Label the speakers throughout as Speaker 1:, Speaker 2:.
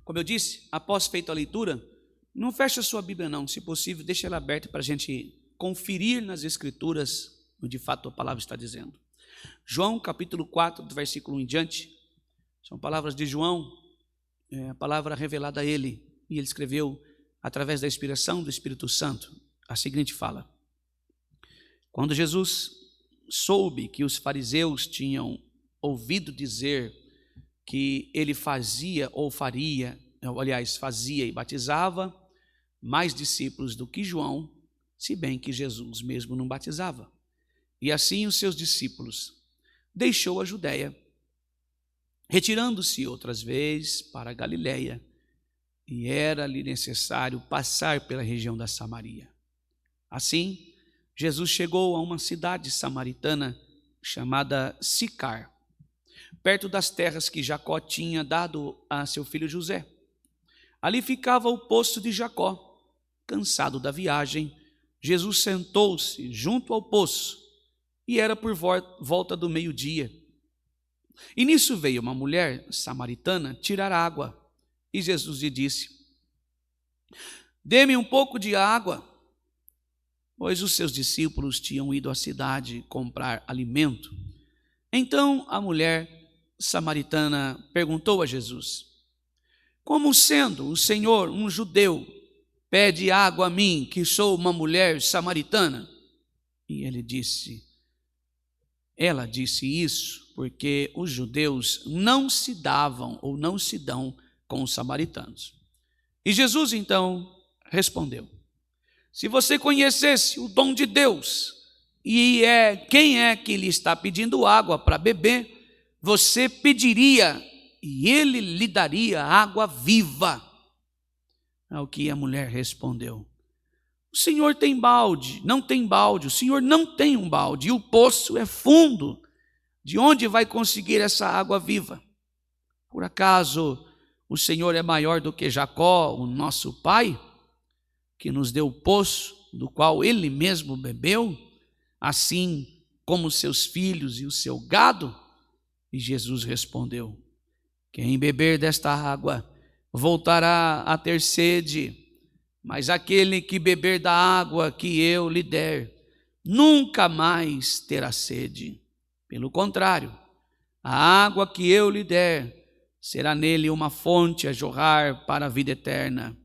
Speaker 1: Como eu disse, após feita a leitura, não feche a sua Bíblia não, se possível, deixe ela aberta para a gente conferir nas Escrituras o que de fato a palavra está dizendo. João capítulo 4, do versículo 1 em diante, são palavras de João, a palavra revelada a ele, e ele escreveu através da inspiração do Espírito Santo, a seguinte fala: quando Jesus soube que os fariseus tinham ouvido dizer que ele fazia e batizava mais discípulos do que João, se bem que Jesus mesmo não batizava. E assim os seus discípulos deixou a Judéia, retirando-se outras vezes para a Galiléia, e era-lhe necessário passar pela região da Samaria. Assim, Jesus chegou a uma cidade samaritana chamada Sicar, perto das terras que Jacó tinha dado a seu filho José. Ali ficava o poço de Jacó. Cansado da viagem, Jesus sentou-se junto ao poço, e era por volta do meio-dia. E nisso veio uma mulher samaritana tirar água, e Jesus lhe disse: dê-me um pouco de água, pois os seus discípulos tinham ido à cidade comprar alimento. Então a mulher samaritana perguntou a Jesus: como sendo o Senhor um judeu, pede água a mim, que sou uma mulher samaritana? E ela disse isso porque os judeus não se davam ou não se dão com os samaritanos. E Jesus então respondeu: se você conhecesse o dom de Deus e quem é que lhe está pedindo água para beber, você pediria e ele lhe daria água viva. Ao que a mulher respondeu: o senhor tem balde? Não tem balde. O senhor não tem um balde e o poço é fundo. De onde vai conseguir essa água viva? Por acaso o Senhor é maior do que Jacó, o nosso pai, que nos deu o poço, do qual ele mesmo bebeu, assim como seus filhos e o seu gado? E Jesus respondeu: quem beber desta água voltará a ter sede, mas aquele que beber da água que eu lhe der, nunca mais terá sede. Pelo contrário, a água que eu lhe der será nele uma fonte a jorrar para a vida eterna.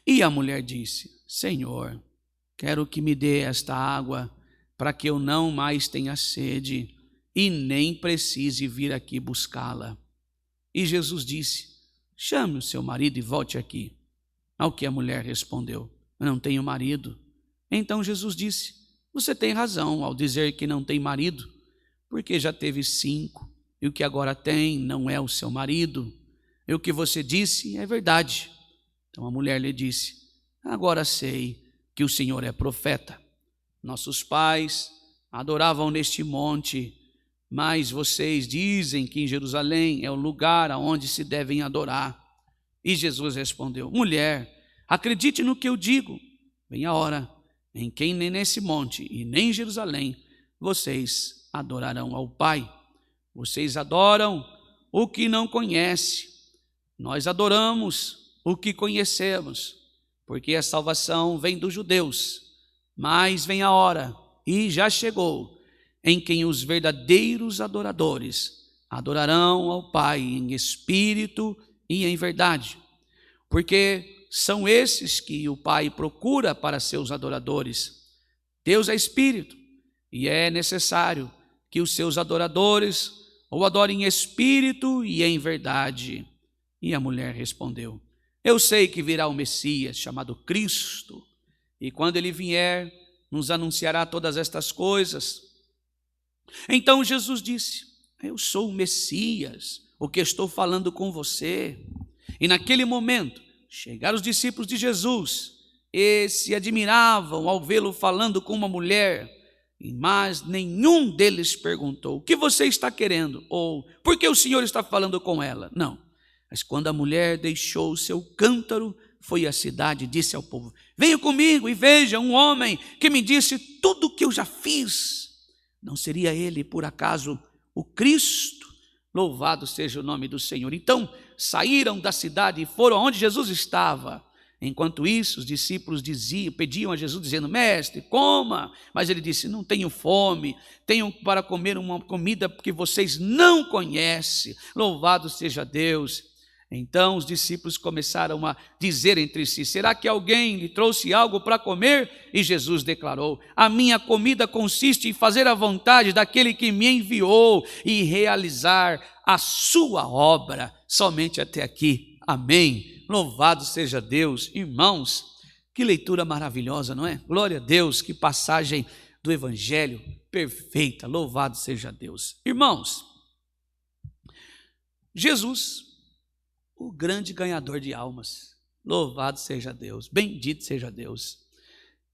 Speaker 1: E a mulher disse: Senhor, quero que me dê esta água, para que eu não mais tenha sede e nem precise vir aqui buscá-la. E Jesus disse: chame o seu marido e volte aqui. Ao que a mulher respondeu: não tenho marido. Então Jesus disse: você tem razão ao dizer que não tem marido, porque já teve 5, e o que agora tem não é o seu marido. E o que você disse é verdade. Então a mulher lhe disse: agora sei que o Senhor é profeta. Nossos pais adoravam neste monte, mas vocês dizem que em Jerusalém é o lugar aonde se devem adorar. E Jesus respondeu: mulher, acredite no que eu digo. Vem a hora em que nem nesse monte e nem em Jerusalém vocês adorarão ao Pai. Vocês adoram o que não conhece. Nós adoramos o que conhecemos, porque a salvação vem dos judeus. Mas vem a hora, e já chegou, em que os verdadeiros adoradores adorarão ao Pai em espírito e em verdade, porque são esses que o Pai procura para seus adoradores. Deus é espírito, e é necessário que os seus adoradores o adorem em espírito e em verdade. E a mulher respondeu: eu sei que virá o Messias, chamado Cristo, e quando ele vier, nos anunciará todas estas coisas. Então Jesus disse: eu sou o Messias, o que estou falando com você. E naquele momento chegaram os discípulos de Jesus e se admiravam ao vê-lo falando com uma mulher, mas nenhum deles perguntou: o que você está querendo? Ou por que o Senhor está falando com ela? Não. Mas quando a mulher deixou o seu cântaro, foi à cidade e disse ao povo: venham comigo e vejam um homem que me disse tudo o que eu já fiz. Não seria ele, por acaso, o Cristo? Louvado seja o nome do Senhor. Então, saíram da cidade e foram onde Jesus estava. Enquanto isso, os discípulos pediam a Jesus, dizendo: Mestre, coma. Mas ele disse: não tenho fome, tenho para comer uma comida que vocês não conhecem. Louvado seja Deus. Então os discípulos começaram a dizer entre si: será que alguém lhe trouxe algo para comer? E Jesus declarou: a minha comida consiste em fazer a vontade daquele que me enviou e realizar a sua obra. Somente até aqui. Amém. Louvado seja Deus. Irmãos, que leitura maravilhosa, não é? Glória a Deus, que passagem do Evangelho perfeita. Louvado seja Deus. Irmãos, Jesus, o grande ganhador de almas, louvado seja Deus, bendito seja Deus.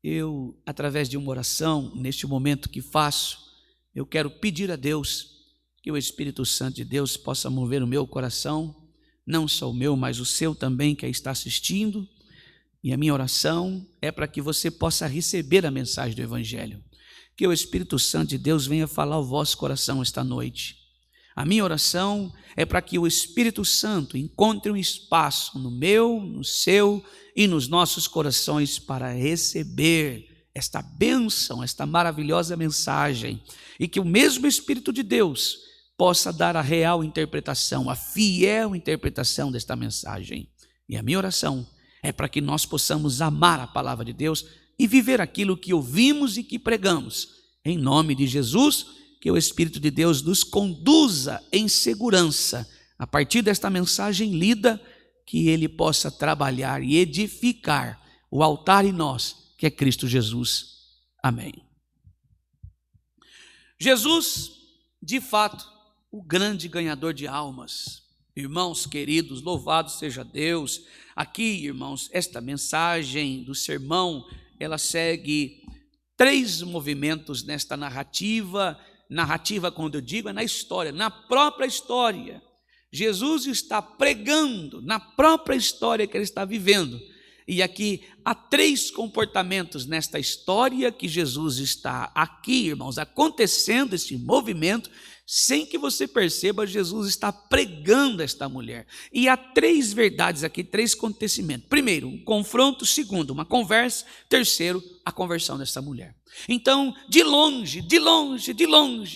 Speaker 1: Eu, através de uma oração, neste momento que faço, eu quero pedir a Deus que o Espírito Santo de Deus possa mover o meu coração, não só o meu, mas o seu também, que aí está assistindo. E a minha oração é para que você possa receber a mensagem do Evangelho, que o Espírito Santo de Deus venha falar ao vosso coração esta noite. A minha oração é para que o Espírito Santo encontre um espaço no meu, no seu e nos nossos corações para receber esta bênção, esta maravilhosa mensagem, e que o mesmo Espírito de Deus possa dar a real interpretação, a fiel interpretação desta mensagem. E a minha oração é para que nós possamos amar a palavra de Deus e viver aquilo que ouvimos e que pregamos. Em nome de Jesus, que o Espírito de Deus nos conduza em segurança, a partir desta mensagem lida, que Ele possa trabalhar e edificar o altar em nós, que é Cristo Jesus. Amém. Jesus, de fato, o grande ganhador de almas. Irmãos queridos, louvado seja Deus. Aqui, irmãos, esta mensagem do sermão, ela segue 3 movimentos nesta narrativa. Narrativa, quando eu digo, é na história, na própria história. Jesus está pregando na própria história que ele está vivendo. E aqui há 3 comportamentos nesta história que Jesus está aqui, irmãos, acontecendo esse movimento. Sem que você perceba, Jesus está pregando esta mulher. E há 3 verdades aqui, 3 acontecimentos. Primeiro, um confronto. Segundo, uma conversa. Terceiro, a conversão desta mulher. Então, de longe,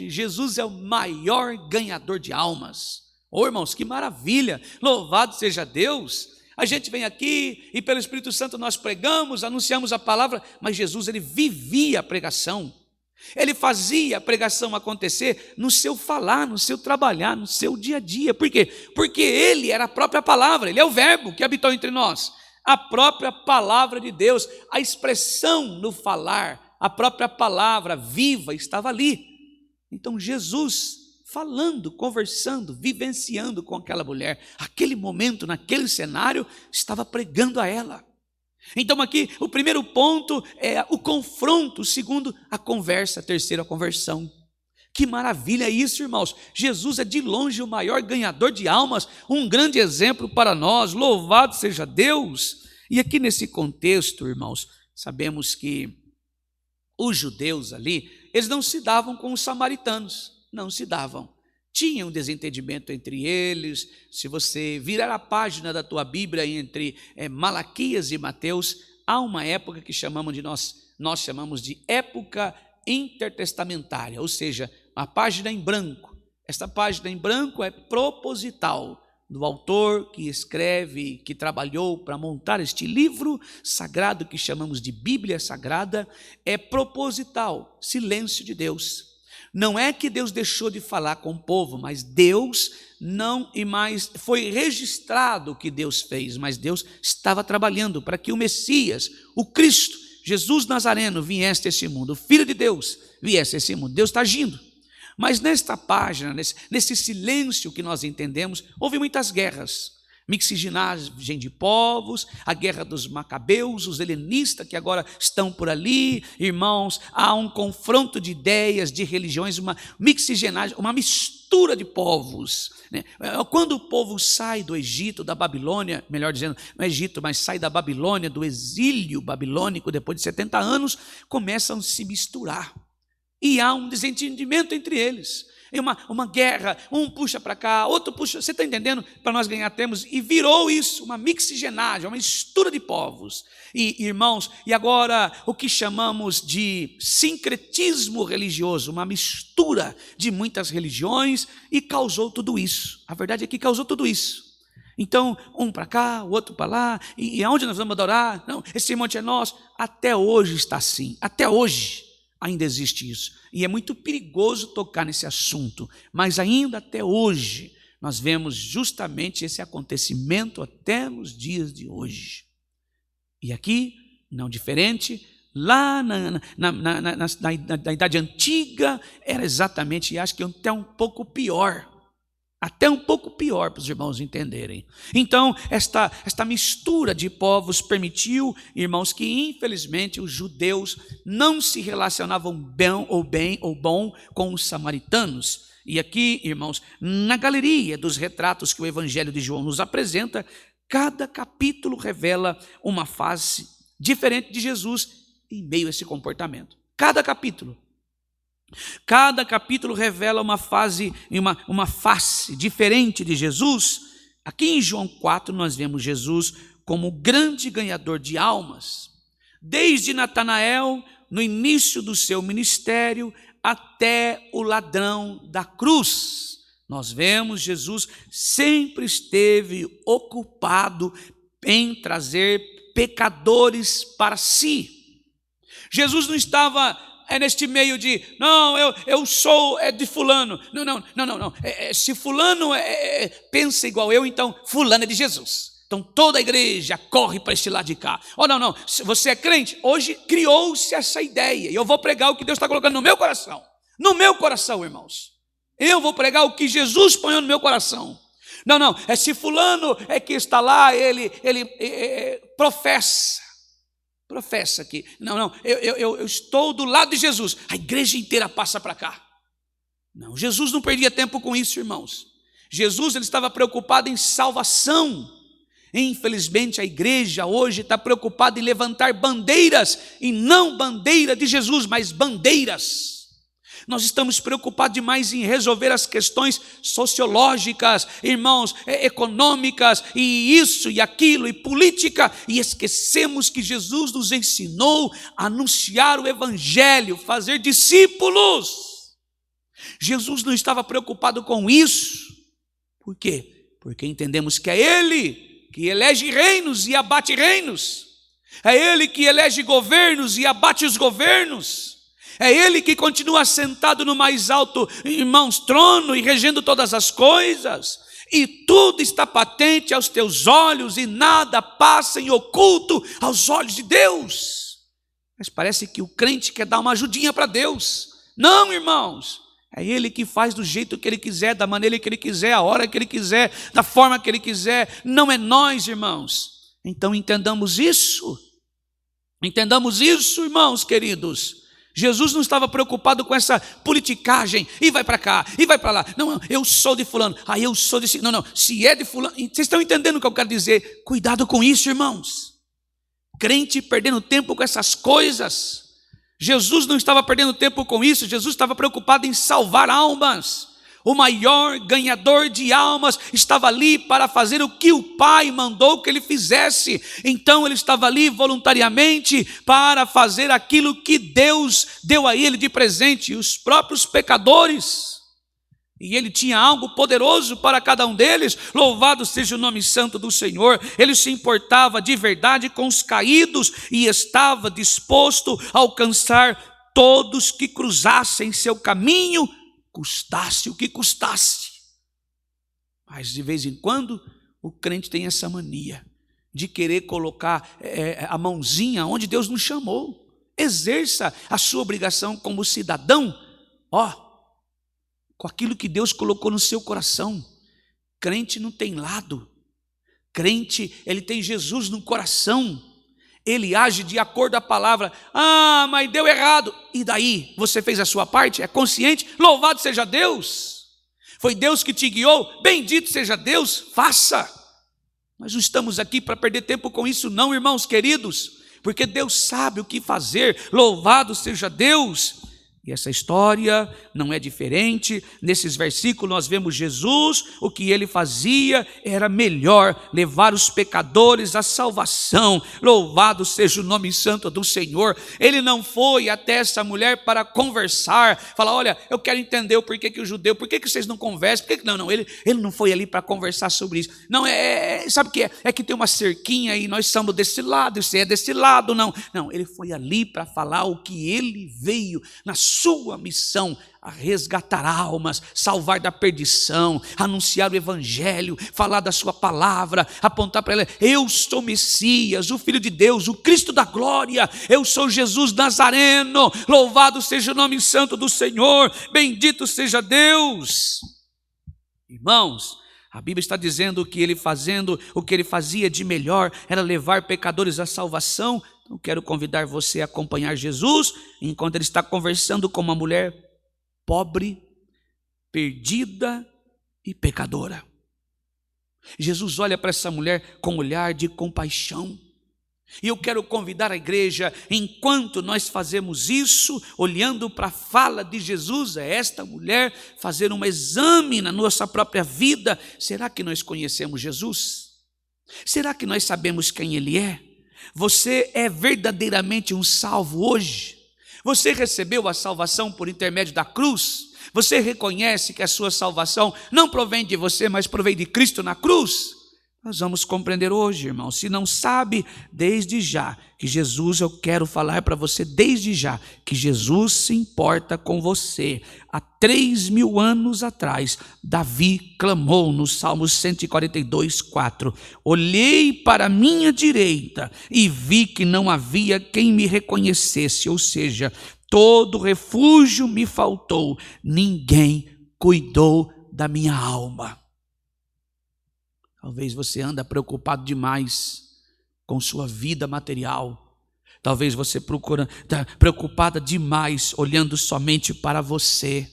Speaker 1: Jesus é o maior ganhador de almas. Oh, irmãos, que maravilha! Louvado seja Deus! A gente vem aqui e pelo Espírito Santo nós pregamos, anunciamos a palavra, mas Jesus, ele vivia a pregação. Ele fazia a pregação acontecer no seu falar, no seu trabalhar, no seu dia a dia. Por quê? Porque ele era a própria palavra, ele é o verbo que habitou entre nós. A própria palavra de Deus, a expressão no falar, a própria palavra viva estava ali. Então Jesus falando, conversando, vivenciando com aquela mulher, aquele momento, naquele cenário, estava pregando a ela. Então aqui o primeiro ponto é o confronto, o segundo a conversa, a terceira a conversão. Que maravilha isso, irmãos. Jesus é de longe o maior ganhador de almas, um grande exemplo para nós, louvado seja Deus. E aqui nesse contexto, irmãos, sabemos que os judeus ali, eles não se davam com os samaritanos, não se davam. Tinha um desentendimento entre eles. Se você virar a página da tua Bíblia entre Malaquias e Mateus, há uma época que nós chamamos de época intertestamentária, ou seja, a página em branco. Esta página em branco é proposital do autor que escreve, que trabalhou para montar este livro sagrado que chamamos de Bíblia Sagrada. É proposital, silêncio de Deus. Não é que Deus deixou de falar com o povo, mas Deus não, e mais foi registrado o que Deus fez, mas Deus estava trabalhando para que o Messias, o Cristo, Jesus Nazareno, viesse a esse mundo, o Filho de Deus viesse a esse mundo. Deus está agindo. Mas nesta página, nesse silêncio que nós entendemos, houve muitas guerras. Mixigenagem de povos, a guerra dos macabeus, os helenistas que agora estão por ali, irmãos, há um confronto de ideias, de religiões, uma mixigenagem, uma mistura de povos, né? Quando o povo sai do Egito, da Babilônia, melhor dizendo, não é Egito, mas sai da Babilônia, do exílio babilônico, depois de 70 anos, começam a se misturar, e há um desentendimento entre eles. uma guerra, um puxa para cá, outro puxa, você está entendendo? Para nós ganhar termos, e virou isso, uma mixigenagem, uma mistura de povos. E irmãos, e agora o que chamamos de sincretismo religioso, uma mistura de muitas religiões, e causou tudo isso. A verdade é que causou tudo isso. Então, um para cá, o outro para lá, e aonde nós vamos adorar? Não, esse monte é nosso. Até hoje está assim, até hoje ainda existe isso. E é muito perigoso tocar nesse assunto, mas ainda até hoje nós vemos justamente esse acontecimento até nos dias de hoje. E aqui, não diferente, lá na Idade Antiga, era exatamente, e acho que até um pouco pior. Até um pouco pior para os irmãos entenderem. Então, esta mistura de povos permitiu, irmãos, que infelizmente os judeus não se relacionavam bem ou bom com os samaritanos. E aqui, irmãos, na galeria dos retratos que o Evangelho de João nos apresenta, cada capítulo revela uma face diferente de Jesus em meio a esse comportamento. Cada capítulo revela uma face diferente de Jesus. Aqui em João 4 nós vemos Jesus como grande ganhador de almas. Desde Natanael, no início do seu ministério, até o ladrão da cruz. Nós vemos Jesus sempre esteve ocupado em trazer pecadores para si. Jesus não estava neste meio de, não, eu sou de fulano. Não. Se fulano pensa igual eu, então fulano é de Jesus. Então toda a igreja corre para este lado de cá. Não, se você é crente, hoje criou-se essa ideia. E eu vou pregar o que Deus está colocando no meu coração. No meu coração, irmãos. Eu vou pregar o que Jesus põe no meu coração. Não, se fulano é que está lá, ele professa aqui. Não, eu estou do lado de Jesus. A igreja inteira passa para cá. Não, Jesus não perdia tempo com isso, irmãos. Jesus ele estava preocupado em salvação. Infelizmente a igreja hoje está preocupada em levantar bandeiras, e não bandeira de Jesus, mas bandeiras. Nós estamos preocupados demais em resolver as questões sociológicas, irmãos, econômicas, e isso e aquilo, e política, e esquecemos que Jesus nos ensinou a anunciar o Evangelho, fazer discípulos. Jesus não estava preocupado com isso. Por quê? Porque entendemos que é Ele que elege reinos e abate reinos, é Ele que elege governos e abate os governos. É Ele que continua sentado no mais alto, irmãos, trono e regendo todas as coisas. E tudo está patente aos teus olhos e nada passa em oculto aos olhos de Deus. Mas parece que o crente quer dar uma ajudinha para Deus. Não, irmãos. É Ele que faz do jeito que Ele quiser, da maneira que Ele quiser, a hora que Ele quiser, da forma que Ele quiser. Não é nós, irmãos. Então entendamos isso. Entendamos isso, irmãos queridos. Jesus não estava preocupado com essa politicagem, e vai para cá, e vai para lá. Não, eu sou de fulano, eu sou de... Não, se é de fulano... Vocês estão entendendo o que eu quero dizer? Cuidado com isso, irmãos. Crente perdendo tempo com essas coisas. Jesus não estava perdendo tempo com isso, Jesus estava preocupado em salvar almas. O maior ganhador de almas estava ali para fazer o que o Pai mandou que ele fizesse. Então ele estava ali voluntariamente para fazer aquilo que Deus deu a ele de presente, os próprios pecadores. E ele tinha algo poderoso para cada um deles. Louvado seja o nome santo do Senhor. Ele se importava de verdade com os caídos e estava disposto a alcançar todos que cruzassem seu caminho, custasse o que custasse. Mas de vez em quando o crente tem essa mania de querer colocar a mãozinha onde Deus nos chamou. Exerça a sua obrigação como cidadão, com aquilo que Deus colocou no seu coração. Crente não tem lado. Crente, ele tem Jesus no coração. Ele age de acordo com a palavra. Mas deu errado. E daí? Você fez a sua parte? É consciente? Louvado seja Deus. Foi Deus que te guiou? Bendito seja Deus. Faça. Nós não estamos aqui para perder tempo com isso não, irmãos queridos. Porque Deus sabe o que fazer. Louvado seja Deus. E essa história não é diferente. Nesses versículos nós vemos Jesus, o que ele fazia era melhor, levar os pecadores à salvação. Louvado seja o nome santo do Senhor. Ele não foi até essa mulher para conversar, falar, olha, eu quero entender o porquê que o judeu, por que vocês não conversam? Não, ele não foi ali para conversar sobre isso. Não, sabe o que é? É que tem uma cerquinha e nós somos desse lado, você é desse lado, não. Não, ele foi ali para falar o que ele veio na sua missão, a resgatar almas, salvar da perdição, anunciar o evangelho, falar da sua palavra, apontar para ela, eu sou Messias, o Filho de Deus, o Cristo da glória, eu sou Jesus Nazareno, louvado seja o nome santo do Senhor, bendito seja Deus. Irmãos, a Bíblia está dizendo que ele fazendo o que ele fazia de melhor era levar pecadores à salvação. Então quero convidar você a acompanhar Jesus enquanto ele está conversando com uma mulher pobre, perdida e pecadora. Jesus olha para essa mulher com um olhar de compaixão. E eu quero convidar a igreja, enquanto nós fazemos isso, olhando para a fala de Jesus, é esta mulher fazer um exame na nossa própria vida. Será que nós conhecemos Jesus? Será que nós sabemos quem Ele é? Você é verdadeiramente um salvo hoje? Você recebeu a salvação por intermédio da cruz? Você reconhece que a sua salvação não provém de você, mas provém de Cristo na cruz? Nós vamos compreender hoje, irmão. Se não sabe, desde já, que Jesus, eu quero falar para você desde já, que Jesus se importa com você. Há 3.000 anos atrás, Davi clamou no Salmo 142, 4. Olhei para a minha direita e vi que não havia quem me reconhecesse, ou seja, todo refúgio me faltou, ninguém cuidou da minha alma. Talvez você anda preocupado demais com sua vida material. Talvez você está preocupada demais, olhando somente para você,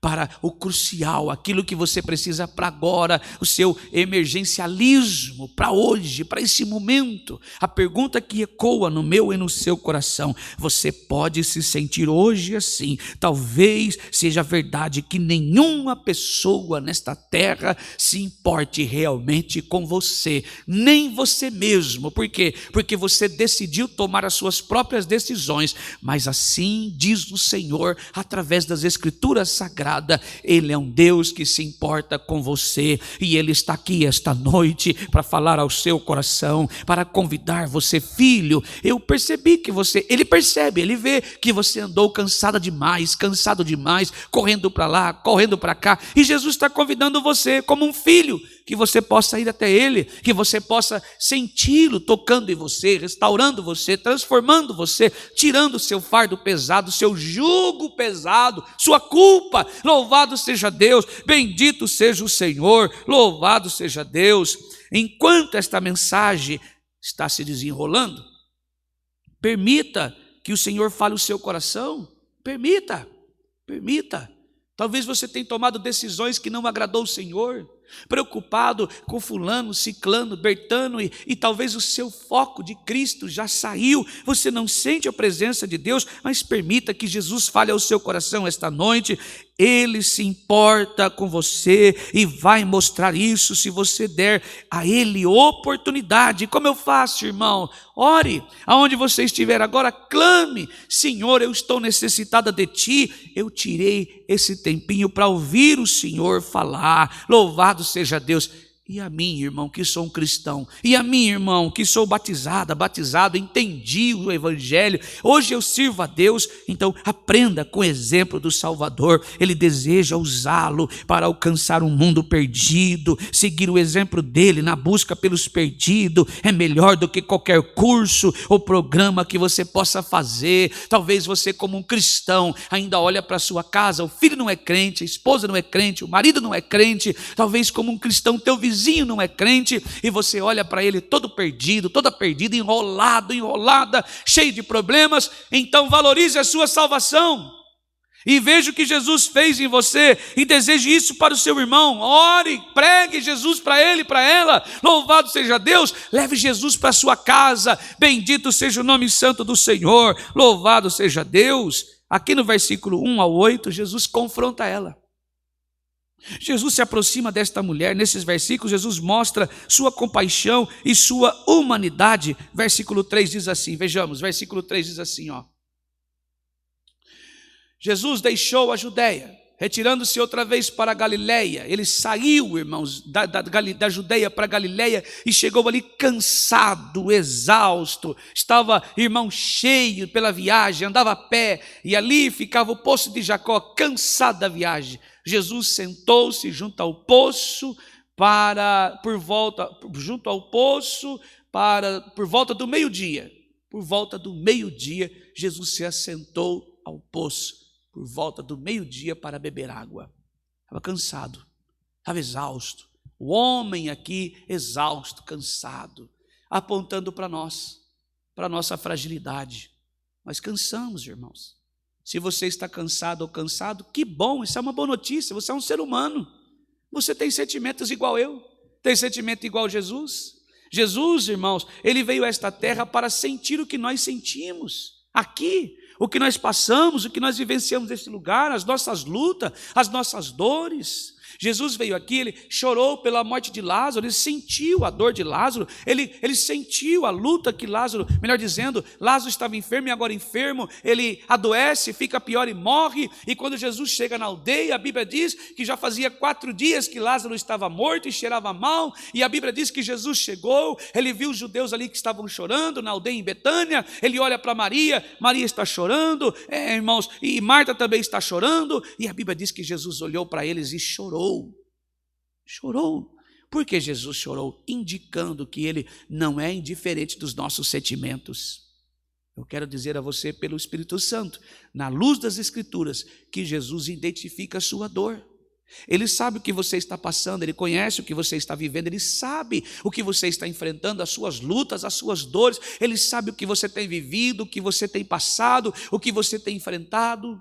Speaker 1: para o crucial, aquilo que você precisa para agora, o seu emergencialismo para hoje, para esse momento. A pergunta que ecoa no meu e no seu coração: você pode se sentir hoje assim? Talvez seja verdade que nenhuma pessoa nesta terra se importe realmente com você, nem você mesmo. Por quê? Porque você decidiu tomar as suas próprias decisões, mas assim diz o Senhor através das Escrituras Sagradas. Ele é um Deus que se importa com você, e Ele está aqui esta noite para falar ao seu coração, para convidar você, filho. Eu percebi que Ele percebe, Ele vê que você andou cansado demais, correndo para lá, correndo para cá, e Jesus está convidando você como um filho, que você possa ir até Ele, que você possa senti-lo tocando em você, restaurando você, transformando você, tirando o seu fardo pesado, seu jugo pesado, sua culpa. Louvado seja Deus, bendito seja o Senhor, louvado seja Deus. Enquanto esta mensagem está se desenrolando, permita que o Senhor fale o seu coração, permita. Talvez você tenha tomado decisões que não agradou o Senhor, preocupado com fulano, ciclano, bertano, e talvez o seu foco de Cristo já saiu, você não sente a presença de Deus, mas permita que Jesus fale ao seu coração esta noite. Ele se importa com você e vai mostrar isso se você der a Ele oportunidade. Como eu faço, irmão? Ore, aonde você estiver agora, clame: Senhor, eu estou necessitada de Ti. Eu tirei esse tempinho para ouvir o Senhor falar. Louvado seja Deus. E a mim, irmão, que sou um cristão, e a mim, irmão, que sou batizado, entendi o evangelho, hoje eu sirvo a Deus. Então aprenda com o exemplo do Salvador. Ele deseja usá-lo para alcançar um mundo perdido. Seguir o exemplo dele na busca pelos perdidos é melhor do que qualquer curso ou programa que você possa fazer. Talvez você, como um cristão, ainda olha para a sua casa, o filho não é crente, a esposa não é crente, o marido não é crente. Talvez, como um cristão, teu vizinho não é crente, e você olha para ele todo perdido, toda perdida, enrolada, cheio de problemas. Então valorize a sua salvação e veja o que Jesus fez em você, e deseje isso para o seu irmão. Ore, pregue Jesus para ele, para ela. Louvado seja Deus. Leve Jesus para a sua casa. Bendito seja o nome santo do Senhor. Louvado seja Deus. Aqui no versículo 1 ao 8, Jesus confronta ela. Jesus se aproxima desta mulher. Nesses versículos, Jesus mostra sua compaixão e sua humanidade. Versículo 3 diz assim, vejamos, versículo 3 diz assim, ó. Jesus deixou a Judeia, retirando-se outra vez para a Galileia. Ele saiu, irmãos, da Judeia para a Galileia e chegou ali cansado, exausto. Estava, irmão, cheio pela viagem, andava a pé e ali ficava o poço de Jacó, cansado da viagem. Jesus sentou-se junto ao poço por volta do meio-dia. Por volta do meio-dia, Jesus se assentou ao poço por volta do meio-dia para beber água. Estava cansado, estava exausto. O homem aqui exausto, cansado, apontando para nós, para a nossa fragilidade. Nós cansamos, irmãos. Se você está cansado ou cansado, que bom, isso é uma boa notícia. Você é um ser humano. Você tem sentimentos igual eu, tem sentimento igual Jesus. Jesus, irmãos, ele veio a esta terra para sentir o que nós sentimos aqui. O que nós passamos, o que nós vivenciamos nesse lugar, as nossas lutas, as nossas dores. Jesus veio aqui, ele chorou pela morte de Lázaro, ele sentiu a dor de Lázaro, ele sentiu a luta que Lázaro, melhor dizendo, Lázaro estava enfermo e agora enfermo, ele adoece, fica pior e morre, e quando Jesus chega na aldeia, a Bíblia diz que já fazia 4 dias que Lázaro estava morto e cheirava mal, e a Bíblia diz que Jesus chegou, ele viu os judeus ali que estavam chorando na aldeia em Betânia, ele olha para Maria, Maria está chorando, irmãos, e Marta também está chorando, e a Bíblia diz que Jesus olhou para eles e chorou. Chorou. Por que Jesus chorou? Indicando que ele não é indiferente dos nossos sentimentos. Eu quero dizer a você, pelo Espírito Santo, na luz das Escrituras, que Jesus identifica a sua dor. Ele sabe o que você está passando, ele conhece o que você está vivendo, ele sabe o que você está enfrentando, as suas lutas, as suas dores, ele sabe o que você tem vivido, o que você tem passado, o que você tem enfrentado.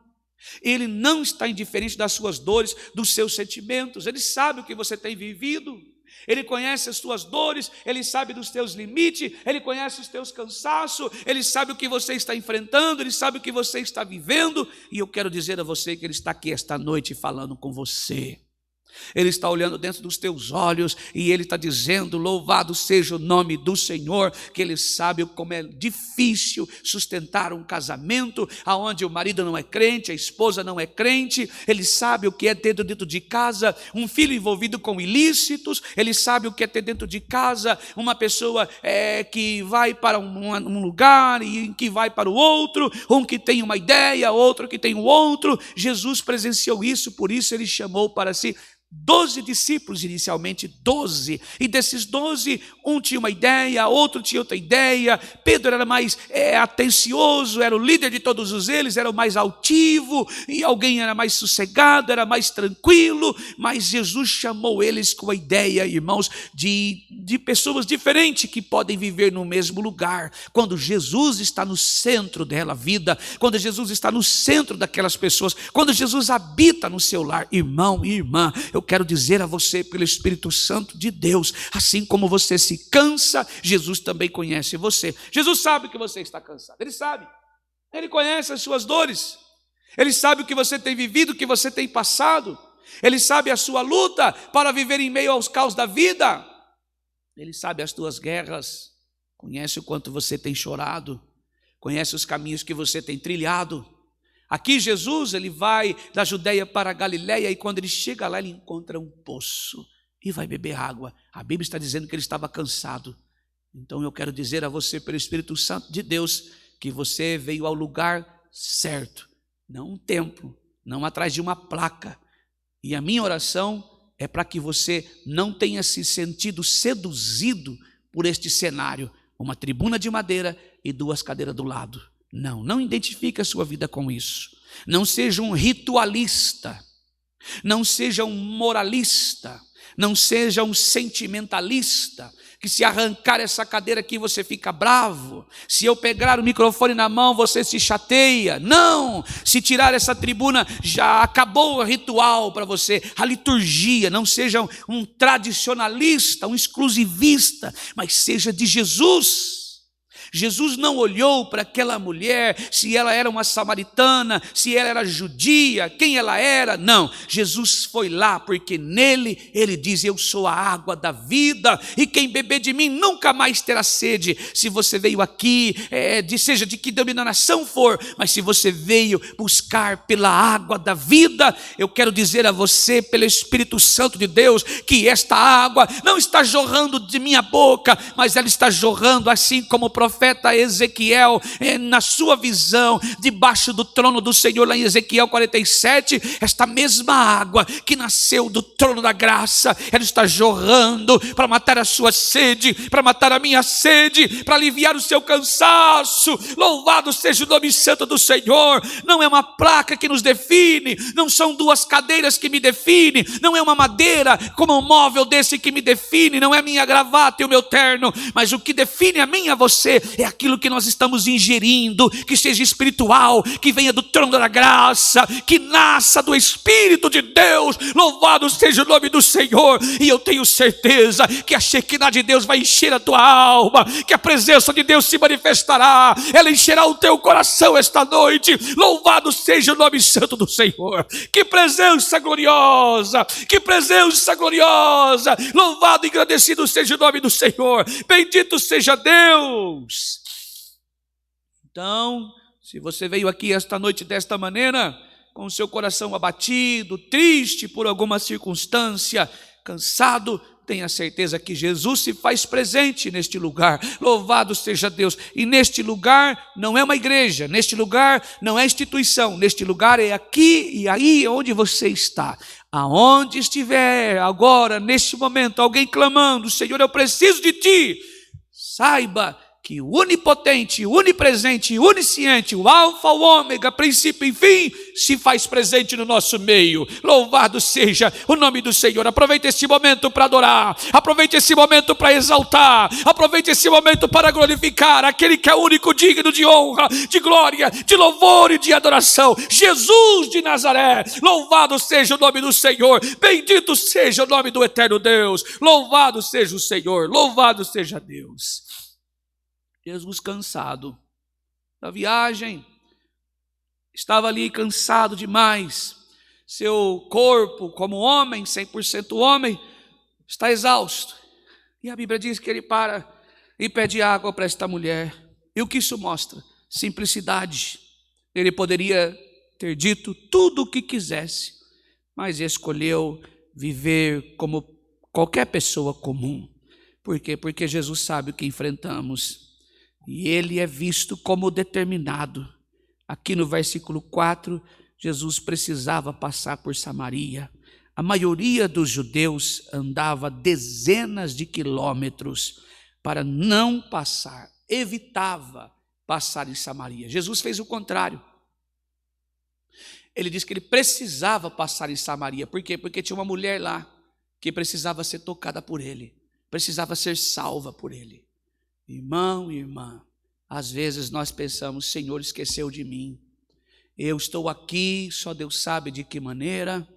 Speaker 1: Ele não está indiferente das suas dores, dos seus sentimentos. Ele sabe o que você tem vivido. Ele conhece as suas dores, ele sabe dos teus limites, ele conhece os teus cansaços, ele sabe o que você está enfrentando, ele sabe o que você está vivendo. E eu quero dizer a você que ele está aqui esta noite falando com você. Ele está olhando dentro dos teus olhos e ele está dizendo, louvado seja o nome do Senhor, que ele sabe como é difícil sustentar um casamento onde o marido não é crente, a esposa não é crente. Ele sabe o que é ter dentro de casa um filho envolvido com ilícitos, ele sabe o que é ter dentro de casa uma pessoa que vai para um lugar e que vai para o outro, um que tem uma ideia, outro que tem o outro. Jesus presenciou isso, por isso ele chamou para si 12 discípulos, inicialmente 12, e desses 12, um tinha uma ideia, outro tinha outra ideia. Pedro era mais atencioso, era o líder de todos eles, era o mais altivo, e alguém era mais sossegado, era mais tranquilo, mas Jesus chamou eles com a ideia, irmãos, de pessoas diferentes que podem viver no mesmo lugar. Quando Jesus está no centro dela vida, quando Jesus está no centro daquelas pessoas, quando Jesus habita no seu lar, irmão e irmã, eu quero dizer a você, pelo Espírito Santo de Deus, assim como você se cansa, Jesus também conhece você. Jesus sabe que você está cansado, ele sabe, ele conhece as suas dores, ele sabe o que você tem vivido, o que você tem passado, ele sabe a sua luta para viver em meio aos caos da vida, ele sabe as tuas guerras, conhece o quanto você tem chorado, conhece os caminhos que você tem trilhado. Aqui Jesus, ele vai da Judeia para a Galileia e quando ele chega lá, ele encontra um poço e vai beber água. A Bíblia está dizendo que ele estava cansado. Então eu quero dizer a você, pelo Espírito Santo de Deus, que você veio ao lugar certo, não um templo, não atrás de uma placa. E a minha oração é para que você não tenha se sentido seduzido por este cenário, uma tribuna de madeira e 2 cadeiras do lado. Não identifique a sua vida com isso. Não seja um ritualista, não seja um moralista, não seja um sentimentalista, que se arrancar essa cadeira aqui você fica bravo, se eu pegar o microfone na mão você se chateia. Não, se tirar essa tribuna já acabou o ritual para você, a liturgia. Não seja um tradicionalista, um exclusivista, mas seja de Jesus. Jesus não olhou para aquela mulher, se ela era uma samaritana, se ela era judia, quem ela era, não. Jesus foi lá porque nele, ele diz, eu sou a água da vida, e quem beber de mim nunca mais terá sede. Se você veio aqui, seja de que denominação for, mas se você veio buscar pela água da vida, eu quero dizer a você, pelo Espírito Santo de Deus, que esta água não está jorrando de minha boca, mas ela está jorrando assim como o profeta Ezequiel, na sua visão, debaixo do trono do Senhor, lá em Ezequiel 47, esta mesma água que nasceu do trono da graça, ela está jorrando para matar a sua sede, para matar a minha sede, para aliviar o seu cansaço. Louvado seja o nome santo do Senhor. Não é uma placa que nos define, não são duas cadeiras que me definem, não é uma madeira como um móvel desse que me define, não é minha gravata e o meu terno, mas o que define a mim e a você é aquilo que nós estamos ingerindo, que seja espiritual, que venha do trono da graça, que nasça do Espírito de Deus. Louvado seja o nome do Senhor. E eu tenho certeza que a Shekinah de Deus vai encher a tua alma, que a presença de Deus se manifestará, ela encherá o teu coração esta noite. Louvado seja o nome santo do Senhor. Que presença gloriosa, que presença gloriosa. Louvado e agradecido seja o nome do Senhor. Bendito seja Deus. Então, se você veio aqui esta noite desta maneira, com o seu coração abatido, triste por alguma circunstância, cansado, tenha certeza que Jesus se faz presente neste lugar. Louvado seja Deus. E neste lugar não é uma igreja, neste lugar não é instituição, neste lugar é aqui e aí onde você está. Aonde estiver agora, neste momento, alguém clamando, Senhor, eu preciso de Ti, saiba que o onipotente, o onipresente, o onisciente, o alfa, o ômega, princípio e fim, se faz presente no nosso meio. Louvado seja o nome do Senhor. Aproveite esse momento para adorar, aproveite esse momento para exaltar, aproveite esse momento para glorificar aquele que é único, digno de honra, de glória, de louvor e de adoração, Jesus de Nazaré. Louvado seja o nome do Senhor, bendito seja o nome do eterno Deus. Louvado seja o Senhor, louvado seja Deus. Jesus cansado da viagem, estava ali cansado demais, seu corpo como homem, 100% homem, está exausto, e a Bíblia diz que ele para e pede água para esta mulher. E o que isso mostra? Simplicidade. Ele poderia ter dito tudo o que quisesse, mas escolheu viver como qualquer pessoa comum. Por quê? Porque Jesus sabe o que enfrentamos. E ele é visto como determinado. Aqui no versículo 4, Jesus precisava passar por Samaria. A maioria dos judeus andava dezenas de quilômetros para não passar, evitava passar em Samaria. Jesus fez o contrário. Ele disse que ele precisava passar em Samaria. Por quê? Porque tinha uma mulher lá que precisava ser tocada por ele, precisava ser salva por ele. Irmão e irmã, às vezes nós pensamos, Senhor esqueceu de mim, eu estou aqui, só Deus sabe de que maneira,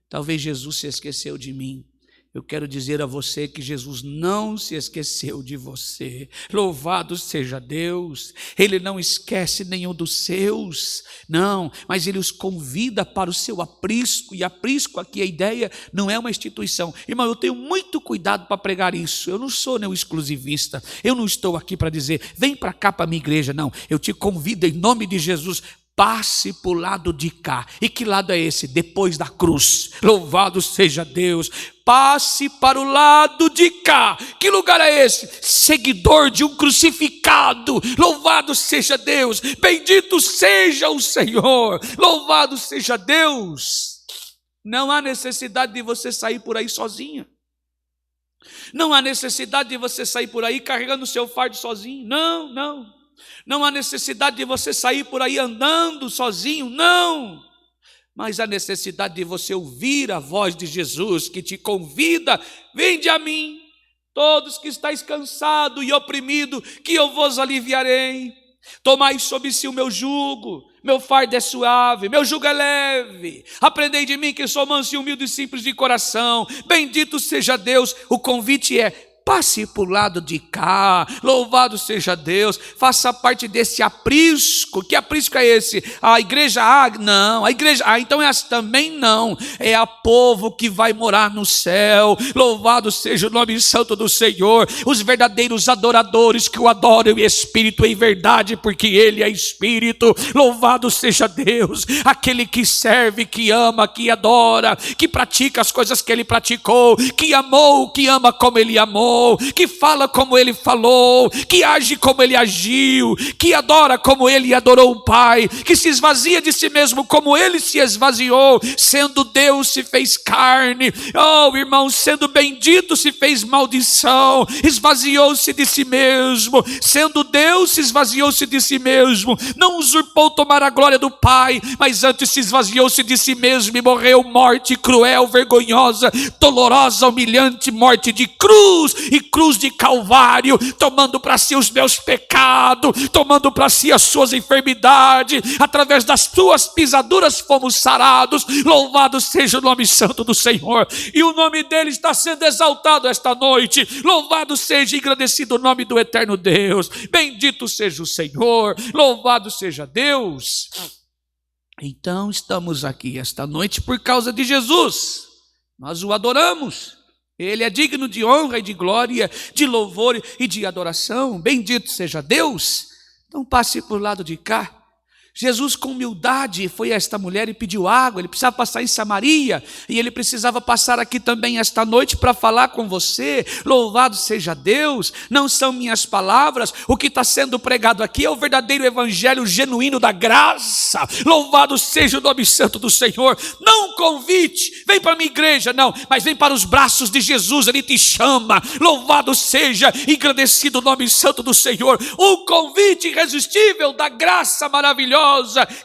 Speaker 1: talvez Jesus se esqueceu de mim. Eu quero dizer a você que Jesus não se esqueceu de você. Louvado seja Deus. Ele não esquece nenhum dos seus, não, mas Ele os convida para o seu aprisco. E aprisco aqui, a ideia não é uma instituição. Irmão, eu tenho muito cuidado para pregar isso. Eu não sou nenhum exclusivista. Eu não estou aqui para dizer, vem para cá para a minha igreja, não. Eu te convido em nome de Jesus, passe para o lado de cá. E que lado é esse? Depois da cruz. Louvado seja Deus. Passe para o lado de cá. Que lugar é esse? Seguidor de um crucificado. Louvado seja Deus. Bendito seja o Senhor. Louvado seja Deus. Não há necessidade de você sair por aí sozinha. Não há necessidade de você sair por aí carregando o seu fardo sozinho. Não, não. Não há necessidade de você sair por aí andando sozinho, não. Mas há necessidade de você ouvir a voz de Jesus que te convida, vinde a mim, todos que estáis cansados e oprimidos, que eu vos aliviarei. Tomai sobre si o meu jugo, meu fardo é suave, meu jugo é leve. Aprendei de mim que sou manso e humilde e simples de coração. Bendito seja Deus. O convite é, passe para o lado de cá, louvado seja Deus, faça parte desse aprisco. Que aprisco é esse? A igreja A? Não, a igreja A, então essa também não, é a povo que vai morar no céu, louvado seja o nome santo do Senhor, os verdadeiros adoradores que o adoram em espírito e em verdade, porque Ele é espírito, louvado seja Deus, aquele que serve, que ama, que adora, que pratica as coisas que Ele praticou, que amou, que ama como Ele amou, que fala como Ele falou, que age como Ele agiu, que adora como Ele adorou o Pai, que se esvazia de si mesmo como Ele se esvaziou, sendo Deus se fez carne, oh irmão, sendo bendito se fez maldição, esvaziou-se de si mesmo, sendo Deus se esvaziou-se de si mesmo, não usurpou tomar a glória do Pai, mas antes se esvaziou-se de si mesmo e morreu morte cruel, vergonhosa, dolorosa, humilhante, morte de cruz e cruz de Calvário, tomando para si os meus pecados, tomando para si as suas enfermidades, através das suas pisaduras fomos sarados, louvado seja o nome santo do Senhor, e o nome dele está sendo exaltado esta noite, louvado seja e agradecido o nome do eterno Deus, bendito seja o Senhor, louvado seja Deus. Então estamos aqui esta noite por causa de Jesus, nós o adoramos, Ele é digno de honra e de glória, de louvor e de adoração, bendito seja Deus. Então passe por lado de cá. Jesus com humildade foi a esta mulher e pediu água, ele precisava passar em Samaria, e ele precisava passar aqui também esta noite para falar com você, louvado seja Deus, não são minhas palavras, o que está sendo pregado aqui é o verdadeiro evangelho genuíno da graça, louvado seja o nome santo do Senhor, não um convite, vem para a minha igreja, não, mas vem para os braços de Jesus, Ele te chama, louvado seja, engrandecido o nome santo do Senhor, um convite irresistível da graça maravilhosa.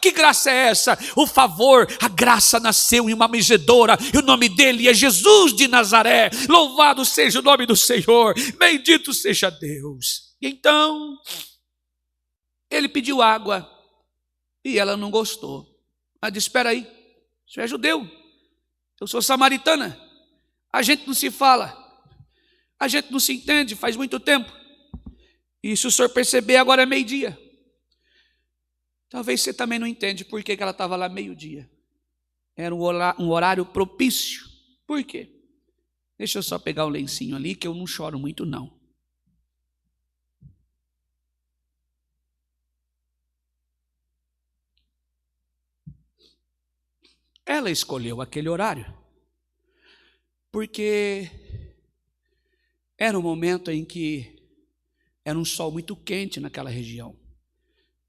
Speaker 1: Que graça é essa? O favor, a graça nasceu em uma manjedoura, e o nome dele é Jesus de Nazaré, louvado seja o nome do Senhor, bendito seja Deus. Então, ele pediu água, e ela não gostou. Ela disse, espera aí, você é judeu, eu sou samaritana, a gente não se fala, a gente não se entende faz muito tempo, e se o senhor perceber agora é meio-dia. Talvez você também não entende por que ela estava lá meio-dia. Era um horário propício. Por quê? Deixa eu só pegar o lencinho ali, que eu não choro muito não. Ela escolheu aquele horário porque era um momento em que era um sol muito quente naquela região.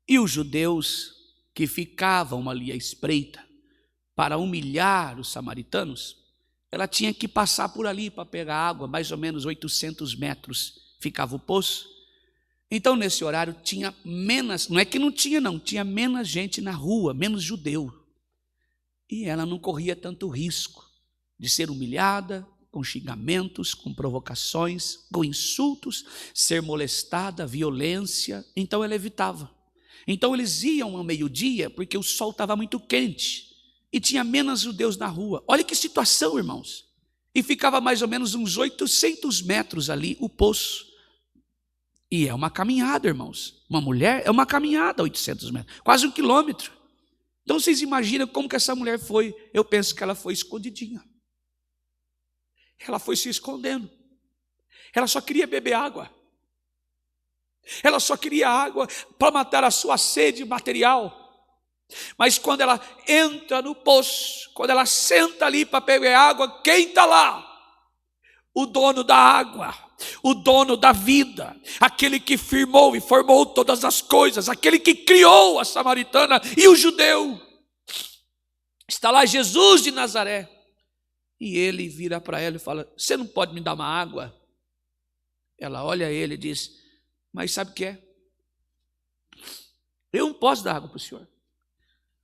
Speaker 1: E os judeus que ficavam ali à espreita para humilhar os samaritanos, ela tinha que passar por ali para pegar água, mais ou menos 800 metros ficava o poço. Então nesse horário tinha menos, não é que não tinha não, tinha menos gente na rua, menos judeu. E ela não corria tanto risco de ser humilhada, com xingamentos, com provocações, com insultos, ser molestada, violência, então ela evitava. Então eles iam ao meio-dia porque o sol estava muito quente e tinha menos judeus na rua. Olha que situação, irmãos. E ficava mais ou menos uns 800 metros ali o poço. E é uma caminhada, irmãos. Uma mulher é uma caminhada 800 metros, quase 1 quilômetro. Então vocês imaginam como que essa mulher foi? Eu penso que ela foi escondidinha. Ela foi se escondendo. Ela só queria beber água. Ela só queria água para matar a sua sede material. Mas quando ela entra no poço, quando ela senta ali para beber água, quem está lá? O dono da água, o dono da vida, aquele que firmou e formou todas as coisas, aquele que criou a samaritana e o judeu. Está lá Jesus de Nazaré. E ele vira para ela e fala, você não pode me dar uma água? Ela olha ele e diz, mas sabe o que é? Eu não posso dar água para o senhor.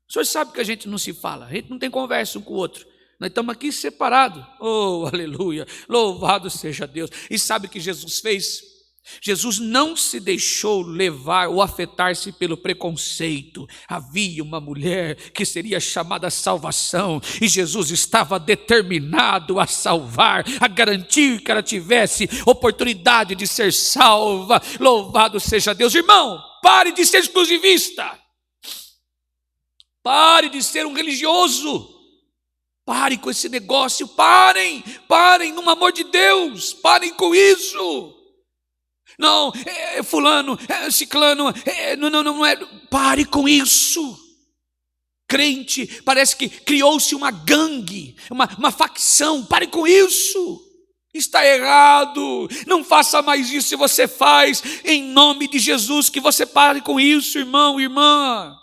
Speaker 1: O senhor sabe que a gente não se fala, a gente não tem conversa um com o outro. Nós estamos aqui separados. Oh, aleluia, louvado seja Deus. E sabe o que Jesus fez? Jesus não se deixou levar ou afetar-se pelo preconceito. Havia uma mulher que seria chamada a salvação, e Jesus estava determinado a salvar, a garantir que ela tivesse oportunidade de ser salva. Louvado seja Deus. Irmão, pare de ser exclusivista. Pare de ser um religioso. Pare com esse negócio. Parem, no amor de Deus. Parem com isso. Não, fulano, ciclano, não é. Pare com isso. Crente, parece que criou-se uma gangue, uma facção. Pare com isso. Está errado. Não faça mais isso. Se você faz, em nome de Jesus, que você pare com isso, irmão, irmã.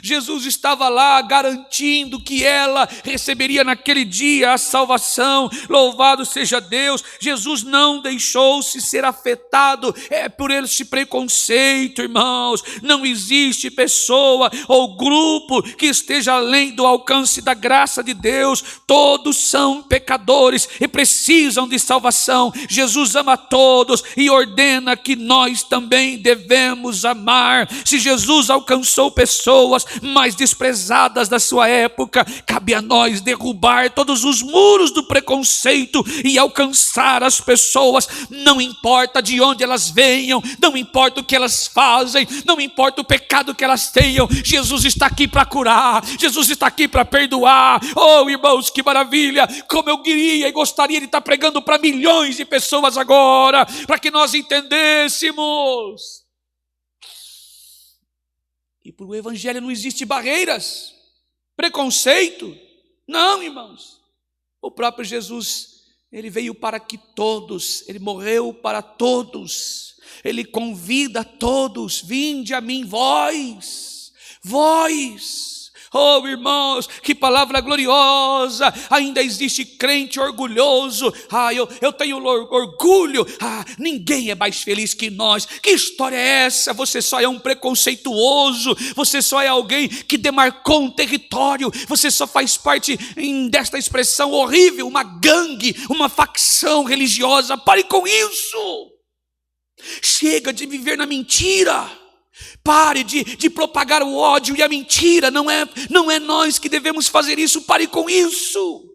Speaker 1: Jesus estava lá garantindo que ela receberia naquele dia a salvação. Louvado seja Deus. Jesus não deixou-se ser afetado por esse preconceito, irmãos. Não existe pessoa ou grupo que esteja além do alcance da graça de Deus. Todos são pecadores e precisam de salvação. Jesus ama todos e ordena que nós também devemos amar. Se Jesus alcançou pessoas mais desprezadas da sua época, cabe a nós derrubar todos os muros do preconceito e alcançar as pessoas. Não importa de onde elas venham, não importa o que elas fazem, não importa o pecado que elas tenham, Jesus está aqui para curar, Jesus está aqui para perdoar. Oh, irmãos, que maravilha! Como eu queria e gostaria de estar pregando para milhões de pessoas agora, para que nós entendêssemos. E para o evangelho não existe barreiras, preconceito. Não, irmãos. O próprio Jesus, ele veio para que todos, ele morreu para todos. Ele convida a todos: vinde a mim, vós. Oh, irmãos, que palavra gloriosa. Ainda existe crente orgulhoso. Eu tenho orgulho. Ninguém é mais feliz que nós. Que história é essa? Você só é um preconceituoso. Você só é alguém que demarcou um território. Você só faz parte desta expressão horrível, uma gangue, uma facção religiosa. Pare com isso. Chega de viver na mentira. Pare de propagar o ódio e a mentira. Não é nós que devemos fazer isso. Pare com isso.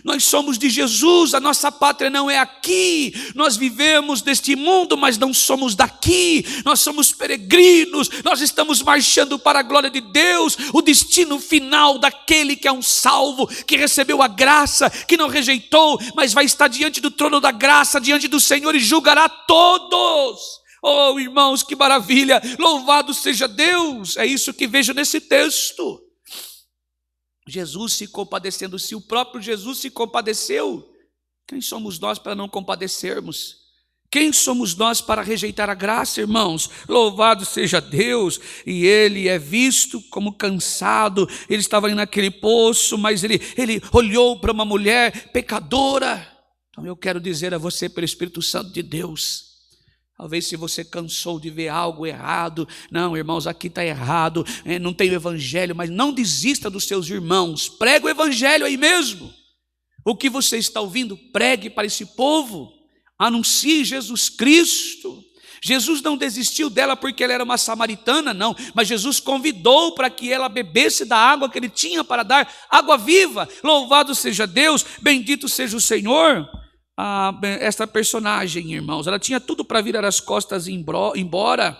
Speaker 1: Nós somos de Jesus, a nossa pátria não é aqui. Nós vivemos deste mundo, mas não somos daqui. Nós somos peregrinos, nós estamos marchando para a glória de Deus. O destino final daquele que é um salvo, que recebeu a graça, que não rejeitou, mas vai estar diante do trono da graça, diante do Senhor, e julgará todos. Oh, irmãos, que maravilha, louvado seja Deus. É isso que vejo nesse texto. Jesus se compadecendo. Se o próprio Jesus se compadeceu, quem somos nós para não compadecermos? Quem somos nós para rejeitar a graça, irmãos? Louvado seja Deus. E ele é visto como cansado. Ele estava aí naquele poço, mas ele olhou para uma mulher pecadora. Então eu quero dizer a você, pelo Espírito Santo de Deus, talvez se você cansou de ver algo errado, não, irmãos, aqui está errado, não tem o evangelho, mas não desista dos seus irmãos, prega o evangelho aí mesmo. O que você está ouvindo, pregue para esse povo, anuncie Jesus Cristo. Jesus não desistiu dela porque ela era uma samaritana, não, mas Jesus convidou para que ela bebesse da água que ele tinha para dar, água viva. Louvado seja Deus, bendito seja o Senhor. Esta personagem, irmãos, ela tinha tudo para virar as costas e ir embora.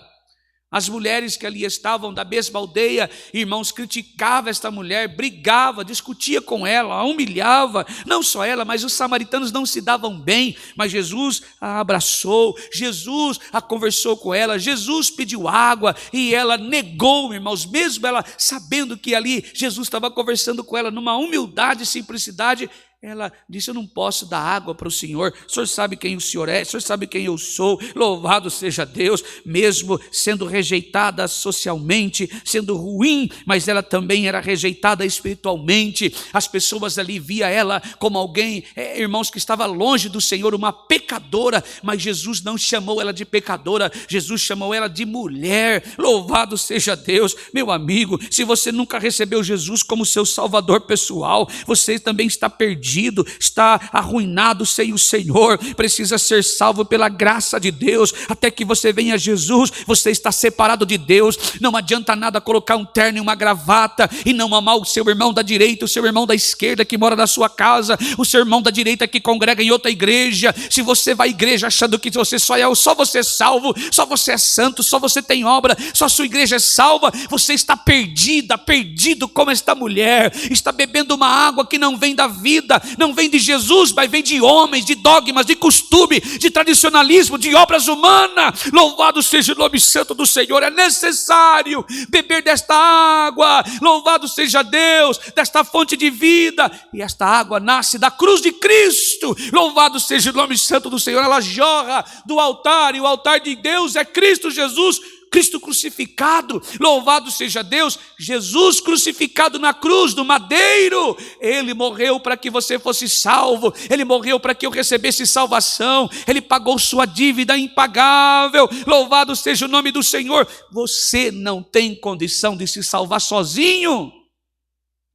Speaker 1: As mulheres que ali estavam da mesma aldeia, irmãos, criticavam esta mulher, brigava, discutia com ela, a humilhava. Não só ela, mas os samaritanos não se davam bem. Mas Jesus a abraçou, Jesus a conversou com ela, Jesus pediu água e ela negou, irmãos, mesmo ela sabendo que ali Jesus estava conversando com ela numa humildade e simplicidade. Ela disse: eu não posso dar água para o senhor sabe quem o senhor é, o senhor sabe quem eu sou. Louvado seja Deus. Mesmo sendo rejeitada socialmente, sendo ruim, mas ela também era rejeitada espiritualmente. As pessoas ali via ela como alguém, irmãos, que estava longe do Senhor, uma pecadora, mas Jesus não chamou ela de pecadora, Jesus chamou ela de mulher. Louvado seja Deus. Meu amigo, se você nunca recebeu Jesus como seu salvador pessoal, você também está perdido. perdido, está arruinado sem o Senhor, precisa ser salvo pela graça de Deus. Até que você venha a Jesus, você está separado de Deus. Não adianta nada colocar um terno e uma gravata e não amar o seu irmão da direita, o seu irmão da esquerda que mora na sua casa, o seu irmão da direita que congrega em outra igreja. Se você vai à igreja achando que você só você é salvo, só você é santo, só você tem obra, só sua igreja é salva, você está perdido como esta mulher, está bebendo uma água que não vem da vida, não vem de Jesus, mas vem de homens, de dogmas, de costume, de tradicionalismo, de obras humanas. Louvado seja o nome santo do Senhor. É necessário beber desta água, louvado seja Deus, desta fonte de vida, e esta água nasce da cruz de Cristo. Louvado seja o nome santo do Senhor. Ela jorra do altar, e o altar de Deus é Cristo Jesus, Cristo crucificado. Louvado seja Deus. Jesus crucificado na cruz, no madeiro. Ele morreu para que você fosse salvo, ele morreu para que eu recebesse salvação, ele pagou sua dívida impagável. Louvado seja o nome do Senhor. Você não tem condição de se salvar sozinho.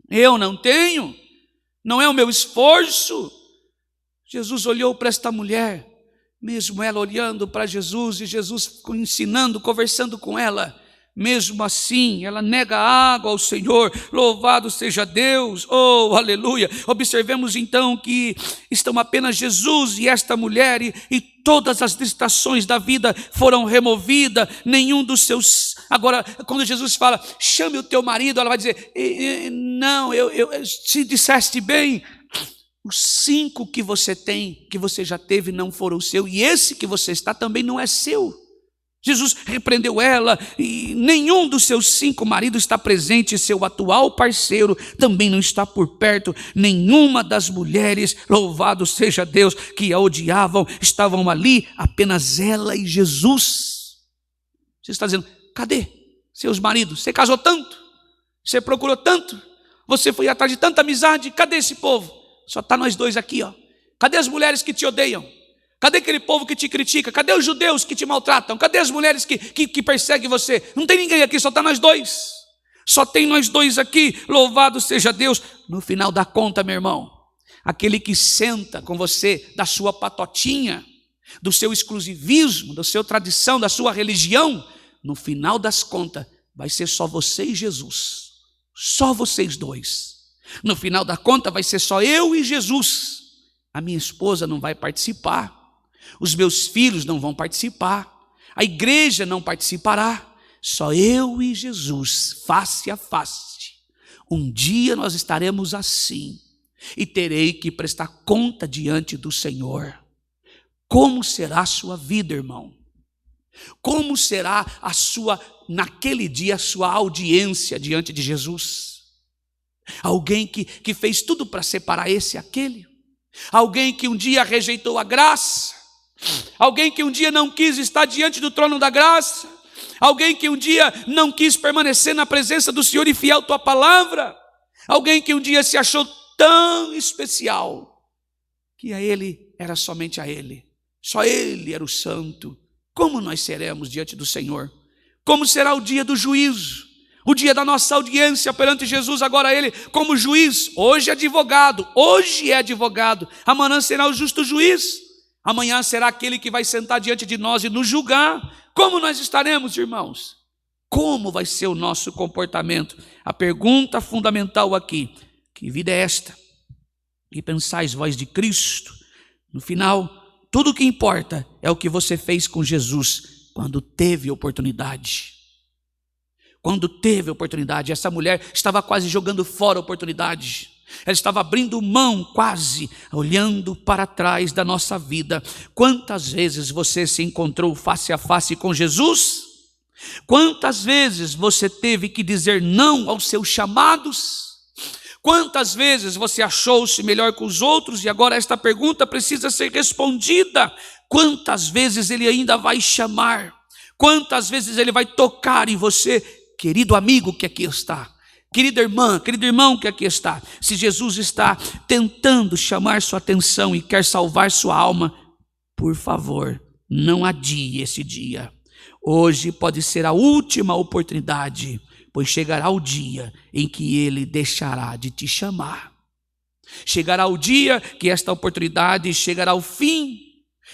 Speaker 1: Eu não tenho, não é o meu esforço. Jesus olhou para esta mulher, mesmo ela olhando para Jesus e Jesus ensinando, conversando com ela, mesmo assim ela nega a água ao Senhor. Louvado seja Deus, oh aleluia. Observemos então que estão apenas Jesus e esta mulher, e todas as distrações da vida foram removidas, nenhum dos seus... Agora, quando Jesus fala, chame o teu marido, ela vai dizer, não, eu se disseste bem, os 5 que você tem, que você já teve, não foram o seu, e esse que você está também não é seu. Jesus repreendeu ela, e nenhum dos seus 5 maridos está presente, seu atual parceiro também não está por perto. Nenhuma das mulheres, louvado seja Deus, que a odiavam, estavam ali, apenas ela e Jesus. Você está dizendo, cadê seus maridos? Você casou tanto, você procurou tanto, você foi atrás de tanta amizade, cadê esse povo? Só está nós dois aqui, ó. Cadê as mulheres que te odeiam? Cadê aquele povo que te critica? Cadê os judeus que te maltratam? Cadê as mulheres que perseguem você? Não tem ninguém aqui, só está nós dois. Só tem nós dois aqui, louvado seja Deus. No final da conta, meu irmão, aquele que senta com você da sua patotinha, do seu exclusivismo, da sua tradição, da sua religião, no final das contas, vai ser só você e Jesus. Só vocês dois. No final da conta vai ser só eu e Jesus. A minha esposa não vai participar, os meus filhos não vão participar, a igreja não participará, só eu e Jesus, face a face. Um dia nós estaremos assim, e terei que prestar conta diante do Senhor. Como será a sua vida, irmão? Como será naquele dia, a sua audiência diante de Jesus? Alguém que fez tudo para separar esse e aquele, alguém que um dia rejeitou a graça, alguém que um dia não quis estar diante do trono da graça, alguém que um dia não quis permanecer na presença do Senhor e fiel à tua palavra, alguém que um dia se achou tão especial que a ele era somente a ele, só ele era o santo. Como nós seremos diante do Senhor? Como será o dia do juízo? O dia da nossa audiência perante Jesus, agora ele como juiz, hoje é advogado, amanhã será o justo juiz, amanhã será aquele que vai sentar diante de nós e nos julgar. Como nós estaremos, irmãos? Como vai ser o nosso comportamento? A pergunta fundamental aqui, que vida é esta? Que pensais vós de Cristo? No final, tudo o que importa é o que você fez com Jesus quando teve oportunidade. Quando teve oportunidade, essa mulher estava quase jogando fora a oportunidade. Ela estava abrindo mão quase, olhando para trás da nossa vida. Quantas vezes você se encontrou face a face com Jesus? Quantas vezes você teve que dizer não aos seus chamados? Quantas vezes você achou-se melhor que os outros? E agora esta pergunta precisa ser respondida. Quantas vezes ele ainda vai chamar? Quantas vezes ele vai tocar em você? Querido amigo que aqui está, querida irmã, querido irmão que aqui está, se Jesus está tentando chamar sua atenção e quer salvar sua alma, por favor, não adie esse dia. Hoje pode ser a última oportunidade, pois chegará o dia em que ele deixará de te chamar. Chegará o dia que esta oportunidade chegará ao fim.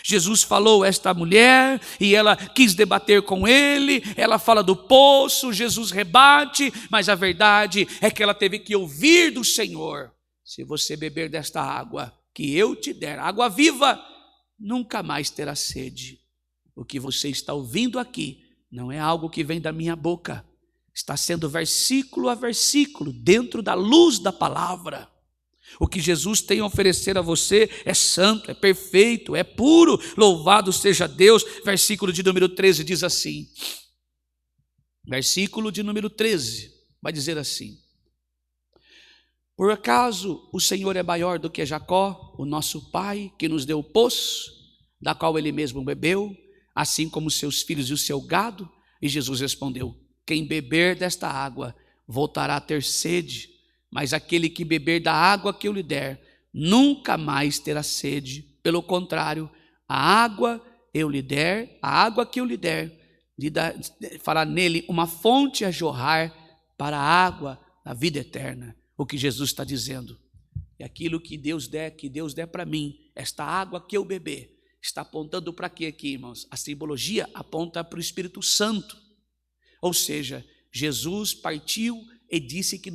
Speaker 1: Jesus falou a esta mulher e ela quis debater com ele. Ela fala do poço, Jesus rebate, mas a verdade é que ela teve que ouvir do Senhor: se você beber desta água que eu te der, água viva, nunca mais terá sede. O que você está ouvindo aqui não é algo que vem da minha boca, está sendo versículo a versículo, dentro da luz da palavra. O que Jesus tem a oferecer a você é santo, é perfeito, é puro, louvado seja Deus. Versículo de número 13 diz assim, versículo de número 13, vai dizer assim: por acaso o Senhor é maior do que Jacó, o nosso pai, que nos deu o poço, da qual ele mesmo bebeu, assim como seus filhos e o seu gado? E Jesus respondeu: quem beber desta água voltará a ter sede, mas aquele que beber da água que eu lhe der, nunca mais terá sede. Pelo contrário, a água que eu lhe der, fará nele uma fonte a jorrar para a água da vida eterna. O que Jesus está dizendo é aquilo que Deus der para mim, esta água que eu beber, está apontando para quê aqui, irmãos? A simbologia aponta para o Espírito Santo. Ou seja, Jesus partiu e disse que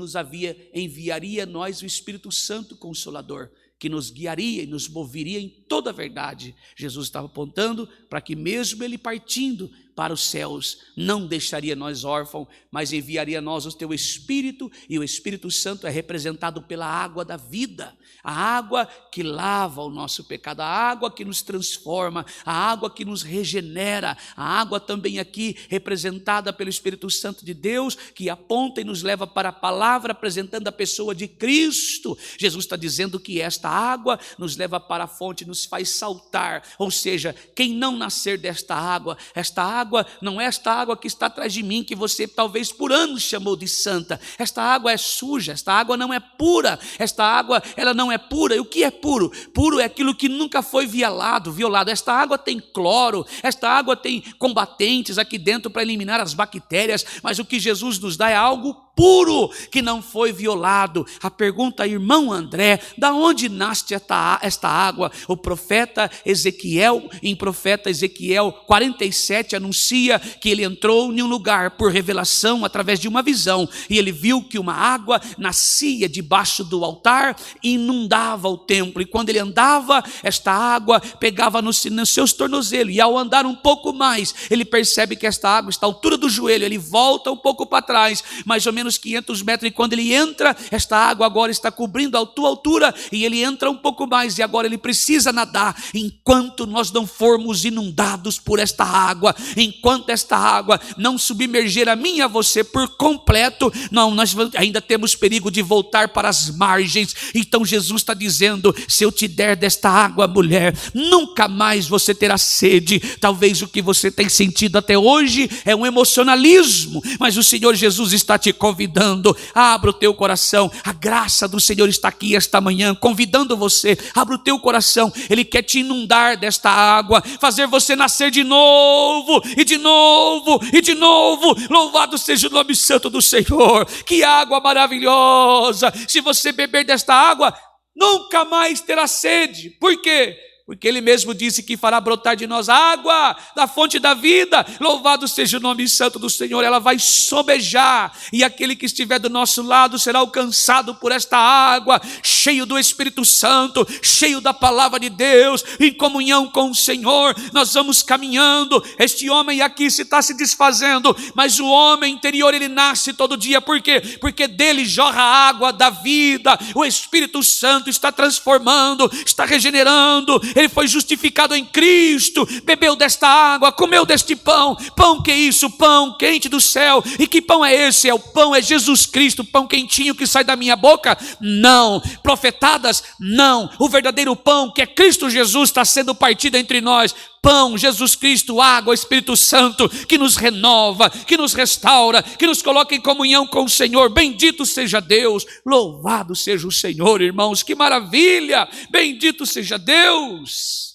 Speaker 1: enviaria a nós o Espírito Santo Consolador, que nos guiaria e nos moveria em toda a verdade. Jesus estava apontando para que mesmo ele partindo para os céus, não deixaria nós órfãos, mas enviaria a nós o teu Espírito, e o Espírito Santo é representado pela água da vida, a água que lava o nosso pecado, a água que nos transforma, a água que nos regenera, a água também aqui representada pelo Espírito Santo de Deus, que aponta e nos leva para a palavra, apresentando a pessoa de Cristo. Jesus está dizendo que esta água nos leva para a fonte, nos faz saltar, ou seja, quem não nascer desta água, esta água não é esta água que está atrás de mim, que você talvez por anos chamou de santa. Esta água é suja, esta água não é pura, esta água ela não é pura. E o que é puro? Puro é aquilo que nunca foi violado. Esta água tem cloro, esta água tem combatentes aqui dentro para eliminar as bactérias, mas o que Jesus nos dá é algo puro, que não foi violado. A pergunta, irmão André, da onde nasce esta água? O profeta Ezequiel, em profeta Ezequiel 47, anuncia que ele entrou em um lugar por revelação, através de uma visão, e ele viu que uma água nascia debaixo do altar e inundava o templo, e quando ele andava, esta água pegava nos seus tornozelos, e ao andar um pouco mais, ele percebe que esta água está à altura do joelho, ele volta um pouco para trás, mais ou menos 500 metros, e quando ele entra, esta água agora está cobrindo a tua altura, e ele entra um pouco mais, e agora ele precisa nadar. Enquanto nós não formos inundados por esta água, enquanto esta água não submerger a mim e a você por completo, nós ainda temos perigo de voltar para as margens. Então Jesus está dizendo: se eu te der desta água, mulher, nunca mais você terá sede. Talvez o que você tem sentido até hoje é um emocionalismo, mas o Senhor Jesus está te convidando, abra o teu coração. A graça do Senhor está aqui esta manhã, convidando você, abra o teu coração. Ele quer te inundar desta água, fazer você nascer de novo, e de novo, e de novo. Louvado seja o nome santo do Senhor. Que água maravilhosa! Se você beber desta água, nunca mais terá sede. Por quê? Porque ele mesmo disse que fará brotar de nós água da fonte da vida. Louvado seja o nome santo do Senhor. Ela vai sobejar, e aquele que estiver do nosso lado será alcançado por esta água, cheio do Espírito Santo, cheio da palavra de Deus, em comunhão com o Senhor. Nós vamos caminhando. Este homem aqui está se desfazendo, mas o homem interior, ele nasce todo dia. Por quê? Porque dele jorra a água da vida. O Espírito Santo está transformando, está regenerando. Ele foi justificado em Cristo, bebeu desta água, comeu deste pão. Pão que é isso? Pão quente do céu. E que pão é esse? O pão é Jesus Cristo, pão quentinho que sai da minha boca? Não. Profetadas? Não. O verdadeiro pão, que é Cristo Jesus, está sendo partido entre nós. Pão, Jesus Cristo, água, Espírito Santo, que nos renova, que nos restaura, que nos coloca em comunhão com o Senhor. Bendito seja Deus, louvado seja o Senhor, irmãos, que maravilha, bendito seja Deus.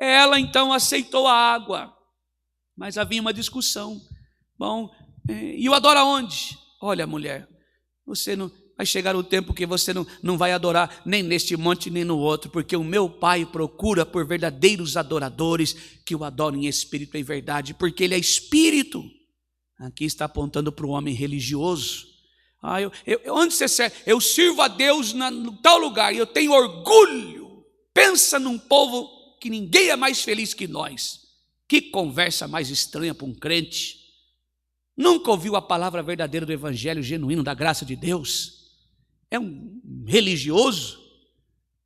Speaker 1: Ela então aceitou a água, mas havia uma discussão. Bom, e o adora onde? Olha, mulher, você não, vai chegar o tempo que você não vai adorar nem neste monte nem no outro, porque o meu Pai procura por verdadeiros adoradores que o adorem em espírito e em verdade, porque Ele é espírito. Aqui está apontando para o homem religioso. Onde você serve? Eu sirvo a Deus em tal lugar e eu tenho orgulho. Pensa num povo que ninguém é mais feliz que nós. Que conversa mais estranha para um crente. Nunca ouviu a palavra verdadeira do evangelho genuíno da graça de Deus. É um religioso.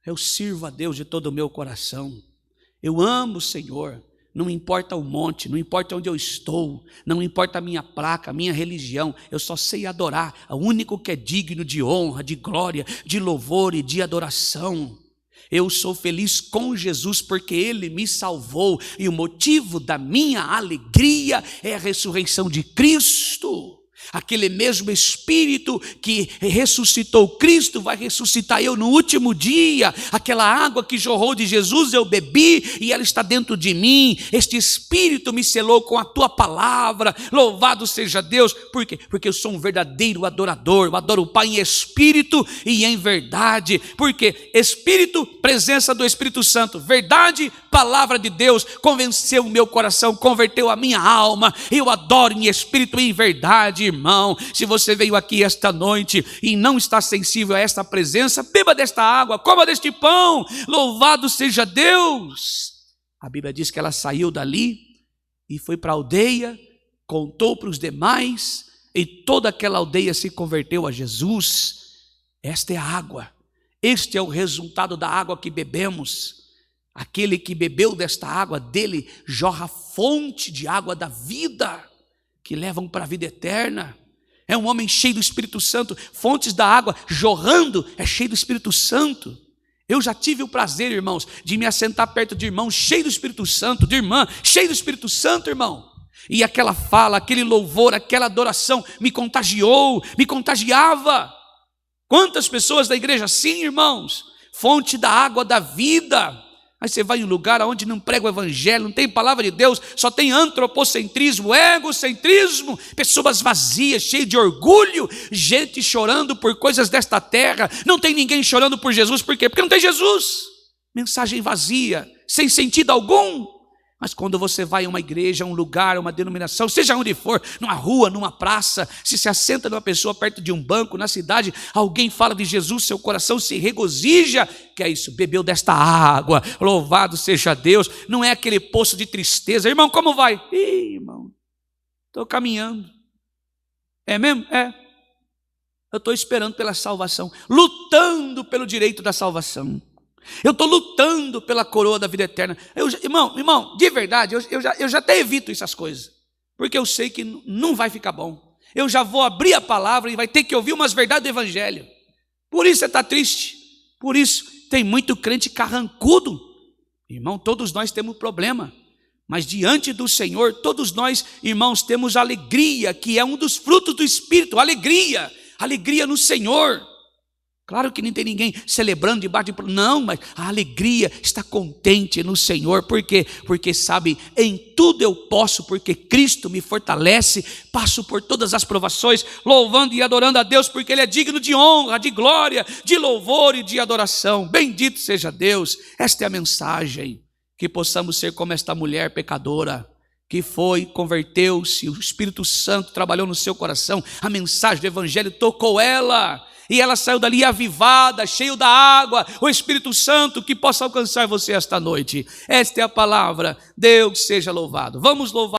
Speaker 1: Eu sirvo a Deus de todo o meu coração. Eu amo o Senhor. Não importa o monte, não importa onde eu estou, não importa a minha placa, a minha religião, eu só sei adorar o único que é digno de honra, de glória, de louvor e de adoração. Eu sou feliz com Jesus porque Ele me salvou e o motivo da minha alegria é a ressurreição de Cristo. Aquele mesmo Espírito que ressuscitou Cristo vai ressuscitar eu no último dia. Aquela água que jorrou de Jesus eu bebi e ela está dentro de mim. Este Espírito me selou com a tua palavra. Louvado seja Deus. Por quê? Porque eu sou um verdadeiro adorador. Eu adoro o Pai em espírito e em verdade. Porque Espírito, presença do Espírito Santo, verdade, palavra de Deus, convenceu o meu coração, converteu a minha alma. Eu adoro em espírito e em verdade, irmão. Se você veio aqui esta noite e não está sensível a esta presença, beba desta água, coma deste pão. Louvado seja Deus. A Bíblia diz que ela saiu dali e foi para a aldeia, contou para os demais e toda aquela aldeia se converteu a Jesus. Esta é a água. Este é o resultado da água que bebemos. Aquele que bebeu desta água, dele jorra fonte de água da vida, que levam para a vida eterna. É um homem cheio do Espírito Santo, fontes da água jorrando, é cheio do Espírito Santo. Eu já tive o prazer, irmãos, de me assentar perto de irmão cheio do Espírito Santo, de irmã cheio do Espírito Santo, irmão. E aquela fala, aquele louvor, aquela adoração me contagiou, me contagiava. Quantas pessoas da igreja assim, irmãos? Fonte da água da vida. Aí você vai em um lugar onde não prega o evangelho, não tem palavra de Deus, só tem antropocentrismo, egocentrismo, pessoas vazias, cheias de orgulho, gente chorando por coisas desta terra. Não tem ninguém chorando por Jesus, por quê? Porque não tem Jesus. Mensagem vazia, sem sentido algum. Mas quando você vai a uma igreja, a um lugar, uma denominação, seja onde for, numa rua, numa praça, se assenta numa pessoa perto de um banco, na cidade, alguém fala de Jesus, seu coração se regozija, que é isso, bebeu desta água, louvado seja Deus, não é aquele poço de tristeza. Irmão, como vai? Ih, irmão, estou caminhando. É mesmo? É. Eu estou esperando pela salvação, lutando pelo direito da salvação. Eu estou lutando pela coroa da vida eterna. Irmão, de verdade, eu já até evito essas coisas, porque eu sei que não vai ficar bom. Eu já vou abrir a palavra e vai ter que ouvir umas verdades do evangelho. Por isso você está triste. Por isso tem muito crente carrancudo. Irmão, todos nós temos problema, mas diante do Senhor, todos nós, irmãos, temos alegria, que é um dos frutos do Espírito. Alegria no Senhor. Claro que não tem ninguém celebrando debaixo de... Não, mas a alegria está contente no Senhor. Por quê? Porque sabe, em tudo eu posso, porque Cristo me fortalece. Passo por todas as provações, louvando e adorando a Deus, porque Ele é digno de honra, de glória, de louvor e de adoração. Bendito seja Deus. Esta é a mensagem. Que possamos ser como esta mulher pecadora, que foi, converteu-se, o Espírito Santo trabalhou no seu coração, a mensagem do Evangelho tocou ela, e ela saiu dali avivada, cheio da água, o Espírito Santo que possa alcançar você esta noite. Esta é a palavra. Deus seja louvado. Vamos louvar.